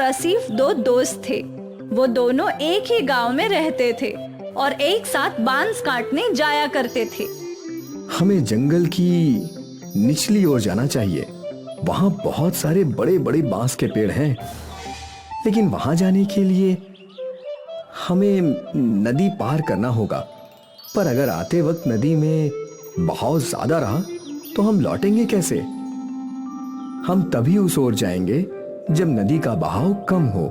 आसिफ दो दोस्त थे। वो दोनों एक ही गांव में रहते थे और एक साथ बांस काटने जाया करते थे। हमें जंगल की निचली ओर जाना चाहिए। वहां बहुत सारे बड़े बड़े बांस के पेड़ हैं, लेकिन वहां जाने के लिए हमें नदी पार करना होगा। पर अगर आते वक्त नदी में बहाव ज्यादा रहा तो हम लौटेंगे कैसे? हम तभी उस ओर जाएंगे जब नदी का बहाव कम हो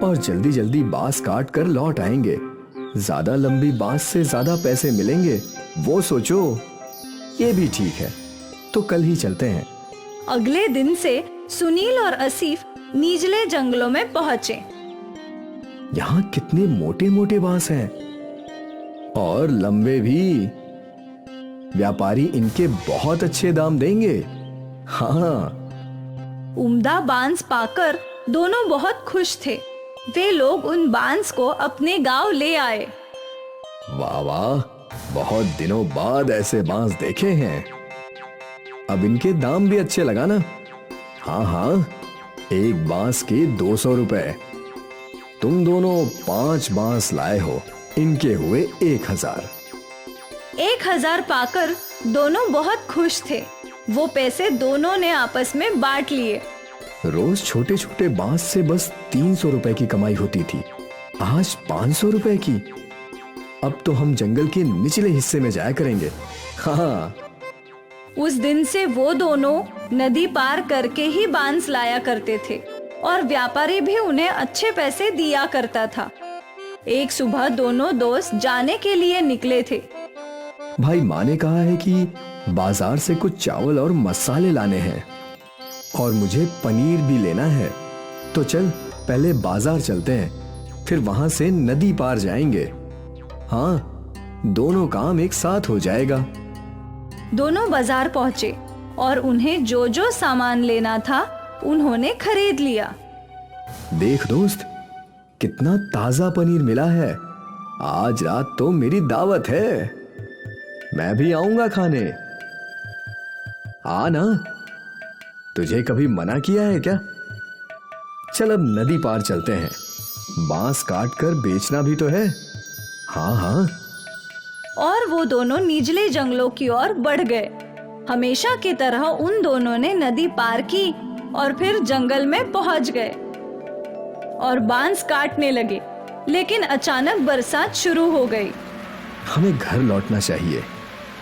और जल्दी जल्दी बांस काट कर लौट आएंगे। ज्यादा लंबी बांस से ज्यादा पैसे मिलेंगे, वो सोचो। ये भी ठीक है, तो कल ही चलते हैं। अगले दिन से सुनील और आसिफ निचले जंगलों में पहुंचे। यहाँ कितने मोटे मोटे बांस हैं और लंबे भी। व्यापारी इनके बहुत अच्छे दाम देंगे। हाँ। उम्दा बांस पाकर दोनों बहुत खुश थे। वे लोग उन बांस को अपने गांव ले आए। वाह वाह, बहुत दिनों बाद ऐसे बांस देखे हैं। अब इनके दाम भी अच्छे लगाना। हाँ हाँ, एक बांस के 200 रुपए। तुम दोनों 5 बांस लाए हो, इनके हुए 1000। 1000 पाकर दोनों बहुत खुश थे। वो पैसे दोनों ने आपस में बांट लिए। रोज छोटे छोटे बांस से बस 300 रुपए की कमाई होती थी, आज 500 रुपए की। अब तो हम जंगल के निचले हिस्से में जाया करेंगे। हाँ। उस दिन से वो दोनों नदी पार करके ही बांस लाया करते थे और व्यापारी भी उन्हें अच्छे पैसे दिया करता था। एक सुबह दोनों दोस्त जाने के लिए निकले थे। भाई, माँ ने कहा है कि बाजार से कुछ चावल और मसाले लाने हैं और मुझे पनीर भी लेना है। तो चल पहले बाजार चलते हैं, फिर वहां से नदी पार जाएंगे। हाँ, दोनों काम एक साथ हो जाएगा। दोनों बाजार पहुंचे और उन्हें जो जो सामान लेना था उन्होंने खरीद लिया। देख दोस्त, कितना ताजा पनीर मिला है। आज रात तो मेरी दावत है, मैं भी आऊंगा खाने। आ ना, तुझे कभी मना किया है क्या? चल अब नदी पार चलते हैं, बांस काट कर बेचना भी तो है। हाँ हाँ। और वो दोनों निचले जंगलों की ओर बढ़ गए। हमेशा की तरह उन दोनों ने नदी पार की और फिर जंगल में पहुंच गए और बांस काटने लगे। लेकिन अचानक बरसात शुरू हो गई। हमें घर लौटना चाहिए,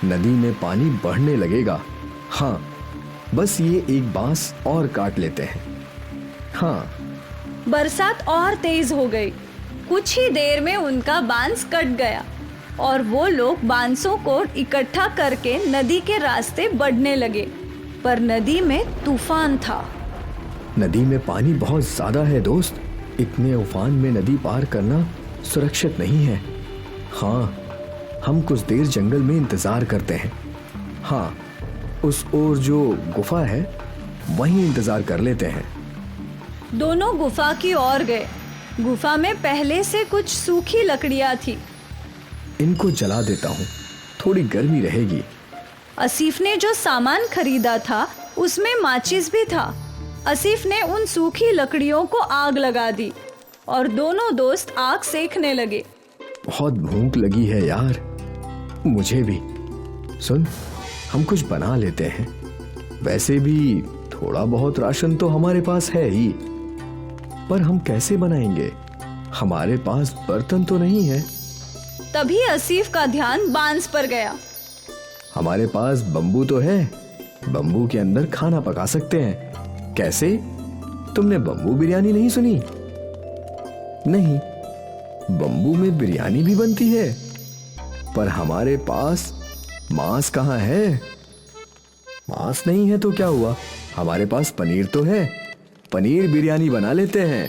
नदी में पानी बढ़ने लगेगा। हाँ, बस ये एक बांस और काट लेते हैं। हाँ। बरसात और तेज हो गई। कुछ ही देर में उनका बांस कट गया और वो लोग बांसों को इकट्ठा करके नदी के रास्ते बढ़ने लगे। पर नदी में तूफान था। नदी में पानी बहुत ज्यादा है दोस्त। इतने उफान में नदी पार करना सुरक्षित नहीं है। हाँ, हम कुछ देर जंगल में इंतजार करते हैं। हाँ, उस ओर जो गुफा है वहीं इंतजार कर लेते हैं। दोनों गुफा की ओर गए। गुफा में पहले से कुछ सूखी लकड़ियां थी। इनको जला देता हूँ, थोड़ी गर्मी रहेगी। आसिफ ने जो सामान खरीदा था उसमें माचिस भी था। आसिफ ने उन सूखी लकड़ियों को आग लगा दी और दोनों दोस्त आग सेकने लगे। बहुत भूख लगी है यार, मुझे भी। सुन, हम कुछ बना लेते हैं। वैसे भी थोड़ा बहुत राशन तो हमारे पास है ही, पर हम कैसे बनाएंगे? हमारे पास बर्तन तो नहीं है। तभी आसिफ का ध्यान बांस पर गया। हमारे पास बम्बू तो है, बम्बू के अंदर खाना पका सकते हैं। कैसे? तुमने बम्बू बिरयानी नहीं सुनी? नहीं, बम्बू में बिरयानी भी बनती है, पर हमारे पास मांस कहाँ है? मांस नहीं है तो क्या हुआ, हमारे पास पनीर तो है। पनीर बिरयानी बना लेते हैं।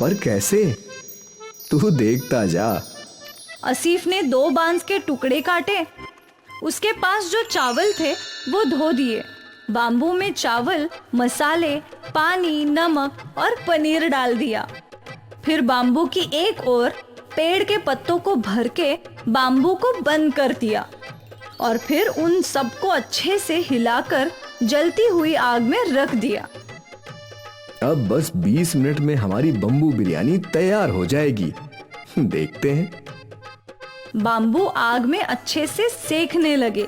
पर कैसे? तू देखता जा। आसिफ ने 2 बांस के टुकड़े काटे। उसके पास जो चावल थे वो धो दिए। बाम्बू में चावल, मसाले, पानी, नमक और पनीर डाल दिया। फिर बाम्बू की एक ओर पेड़ के पत्तों को भर के बाम्बू को बंद कर दिया और फिर उन सबको अच्छे से हिलाकर जलती हुई आग में रख दिया। अब बस 20 मिनट में हमारी बम्बू बिरयानी तैयार हो जाएगी। देखते हैं। बाम्बू आग में अच्छे से सेकने लगे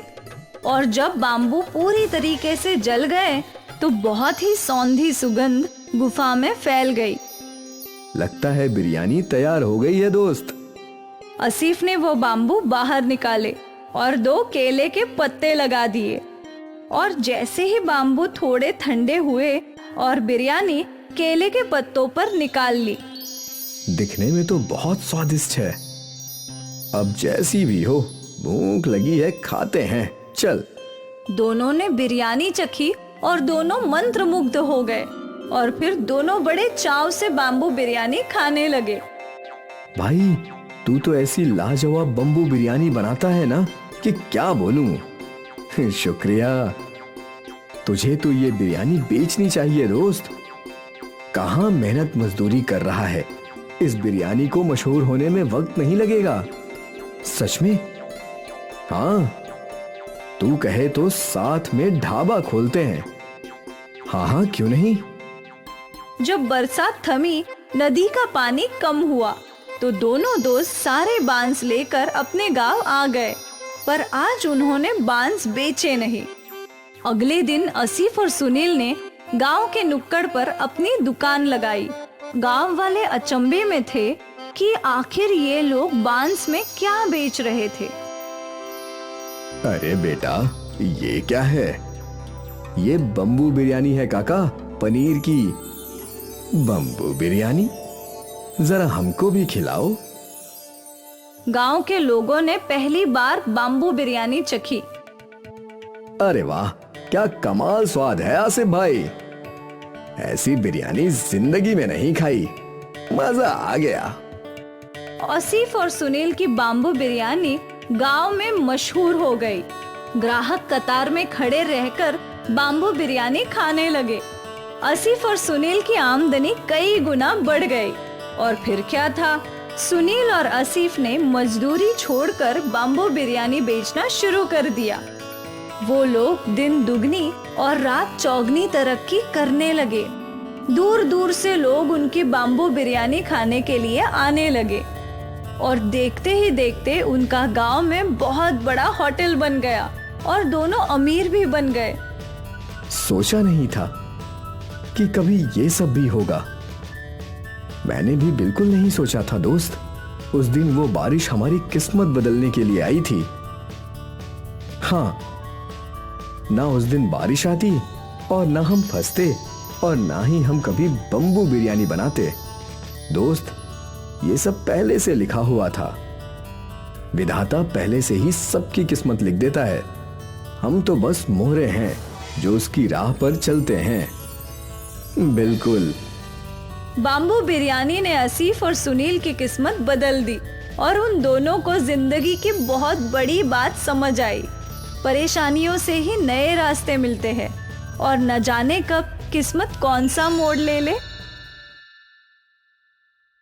और जब बाम्बू पूरी तरीके से जल गए तो बहुत ही सौंधी सुगंध गुफा में फैल गई। लगता है बिरयानी तैयार हो गई है दोस्त। आसिफ ने वो बाम्बू बाहर निकाले और 2 केले के पत्ते लगा दिए और जैसे ही बाम्बू थोड़े ठंडे हुए और बिरयानी केले के पत्तों पर निकाल ली। दिखने में तो बहुत स्वादिष्ट है। अब जैसी भी हो, भूख लगी है, खाते हैं, चल। दोनों ने बिरयानी चखी और दोनों मंत्रमुग्ध हो गए और फिर दोनों बड़े चाव से बाम्बू बिरयानी खाने लगे। भाई, तू तो ऐसी लाजवाब बम्बू बिरयानी बनाता है ना कि क्या बोलूं। शुक्रिया। तुझे तो ये बिरयानी बेचनी चाहिए दोस्त। कहाँ मेहनत मजदूरी कर रहा है। इस बिरयानी को मशहूर होने में वक्त नहीं लगेगा। सच में? हाँ, तू कहे तो साथ में ढाबा खोलते हैं। हाँ हाँ, क्यों नहीं। जब बरसात थमी, नदी का पानी कम हुआ तो दोनों दोस्त सारे बांस लेकर अपने गांव आ गए, पर आज उन्होंने बांस बेचे नहीं। अगले दिन आसिफ और सुनील ने गांव के नुक्कड़ पर अपनी दुकान लगाई। गांव वाले अचंभे में थे कि आखिर ये लोग बांस में क्या बेच रहे थे। अरे बेटा, ये क्या है? ये बम्बू बिरयानी है काका, पनीर की। बम्बू बिरयानी? जरा हमको भी खिलाओ। गांव के लोगों ने पहली बार बाम्बू बिरयानी चखी। अरे वाह, क्या कमाल स्वाद है आसिफ भाई। ऐसी बिरयानी जिंदगी में नहीं खाई। मजा आ गया। आसिफ और सुनील की बाम्बू बिरयानी गांव में मशहूर हो गई। ग्राहक कतार में खड़े रहकर बाम्बू बिरयानी खाने लगे। आसिफ और सुनील की आमदनी कई गुना बढ़ गई। और फिर क्या था, सुनील और आसिफ ने मजदूरी छोड़कर बाम्बू बिरयानी बेचना शुरू कर दिया। वो लोग दिन दुगनी और रात चौगनी तरक्की करने लगे। दूर दूर से लोग उनकी बाम्बू बिरयानी खाने के लिए आने लगे और देखते ही देखते उनका गांव में बहुत बड़ा होटल बन गया और दोनों अमीर भी बन गए। सोचा नहीं था कि कभी ये सब भी होगा। मैंने भी बिल्कुल नहीं सोचा था दोस्त। उस दिन वो बारिश हमारी किस्मत बदलने के लिए आई थी। हाँ, ना उस दिन बारिश आती और ना हम फंसते और ना ही हम कभी बम्बू बिरयानी बनाते। दोस्त, ये सब पहले से लिखा हुआ था। विधाता पहले से ही सबकी किस्मत लिख देता है। हम तो बस मोहरे हैं जो उसकी राह पर चलते हैं। बिल्कुल। बाम्बू बिरयानी ने आसिफ और सुनील की किस्मत बदल दी और उन दोनों को जिंदगी की बहुत बड़ी बात समझ आई। परेशानियों से ही नए रास्ते मिलते हैं और न जाने कब किस्मत कौन सा मोड़ ले ले।